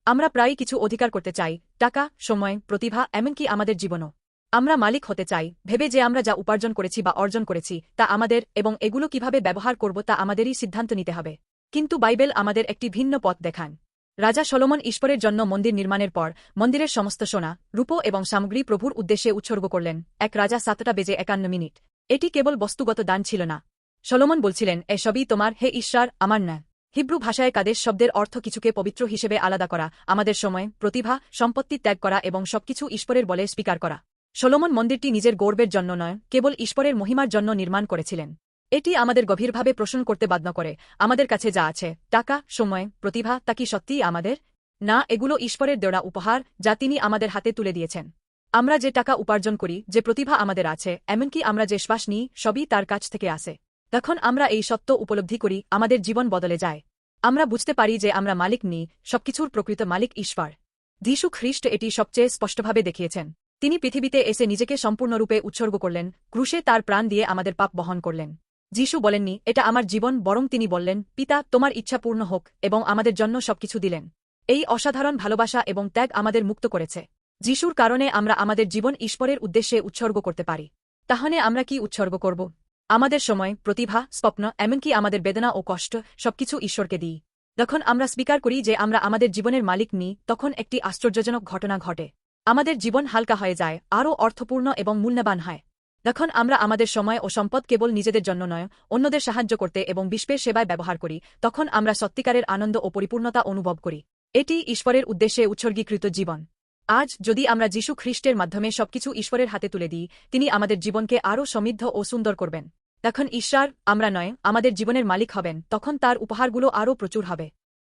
আমরা প্রায়ই কিছু অধিকার করতে চাই, টাকা, সময়, প্রতিভা, এমনকি আমাদের জীবনও। আমরা মালিক হতে চাই, ভেবে যে আমরা যা উপার্জন করেছি বা অর্জন করেছি তা আমাদের এবং এগুলো কিভাবে ব্যবহার করব তা আমাদেরই সিদ্ধান্ত নিতে হবে। কিন্তু বাইবেল আমাদের একটি ভিন্ন পথ দেখান। রাজা সলোমন ঈশ্বরের জন্য মন্দির নির্মাণের পর মন্দিরের সমস্ত সোনা, রূপ এবং সামগ্রী প্রভুর উদ্দেশ্যে উৎসর্গ করলেন। 1 রাজা 7:51। এটি কেবল বস্তুগত দান ছিল না। সলোমন বলছিলেন, এসবই তোমার, হে ঈশ্বর, আমার না। হিব্রু ভাষায় কাদেশ শব্দের অর্থ কিছুকে পবিত্র হিসেবে আলাদা করা, আমাদের সময়, প্রতিভা, সম্পত্তি ত্যাগ করা এবং সবকিছু ঈশ্বরের বলে স্বীকার করা। সলোমন মন্দিরটি নিজের গর্বের জন্য নয়, কেবল ঈশ্বরের মহিমার জন্য নির্মাণ করেছিলেন। এটি আমাদের গভীরভাবে প্রশ্ন করতে বাধ্য করে, আমাদের কাছে যা আছে, টাকা, সময়, প্রতিভা, তা কি সত্যিই আমাদের? না, এগুলো ঈশ্বরের দেওয়া উপহার যা তিনি আমাদের হাতে তুলে দিয়েছেন। আমরা যে টাকা উপার্জন করি, যে প্রতিভা আমাদের আছে, এমনকি আমরা যে শ্বাস নিই, সবই তার কাছ থেকে আসে। তখন আমরা এই সত্য উপলব্ধি করি, আমাদের জীবন বদলে যায়। আমরা বুঝতে পারি যে আমরা মালিক নই, সবকিছুর প্রকৃত মালিক ঈশ্বর। যীশু খ্রিস্ট এটি সবচেয়ে স্পষ্টভাবে দেখিয়েছেন। তিনি পৃথিবীতে এসে নিজেকে সম্পূর্ণরূপে উৎসর্গ করলেন, ক্রুশে তার প্রাণ দিয়ে আমাদের পাপ বহন করলেন। যীশু বলেননি, এটা আমার জীবন, বরং তিনি বললেন, পিতা, তোমার ইচ্ছা পূর্ণ হোক, এবং আমাদের জন্য সবকিছু দিলেন। এই অসাধারণ ভালোবাসা এবং ত্যাগ আমাদের মুক্ত করেছে। যীশুর কারণে আমরা আমাদের জীবন ঈশ্বরের উদ্দেশ্যে উৎসর্গ করতে পারি। তাহলে আমরা কি উৎসর্গ করব? আমাদের সময়, প্রতিভা, স্বপ্ন, এমনকি আমাদের বেদনা ও কষ্ট, সবকিছু ঈশ্বরকে দিই। যখন আমরা স্বীকার করি যে আমরা আমাদের জীবনের মালিক নই, তখন একটি আশ্চর্যজনক ঘটনা ঘটে। আমাদের জীবন হালকা হয়ে যায়, আরও অর্থপূর্ণ এবং মূল্যবান হয়। যখন আমরা আমাদের সময় ও সম্পদ কেবল নিজেদের জন্য নয়, অন্যদের সাহায্য করতে এবং বিশ্বের সেবায় ব্যবহার করি, তখন আমরা সত্যিকারের আনন্দ ও পরিপূর্ণতা অনুভব করি। এটি ঈশ্বরের উদ্দেশ্যে উৎসর্গীকৃত জীবন। আজ যদি আমরা যীশু খ্রিস্টের মাধ্যমে সবকিছু ঈশ্বরের হাতে তুলে দিই, তিনি আমাদের জীবনকে আরও সমৃদ্ধ ও সুন্দর করবেন। তখন ঈশ্বর, আমরা নয়, আমাদের জীবনের মালিক হবেন, তখন তার উপহারগুলো আরও প্রচুর হবে।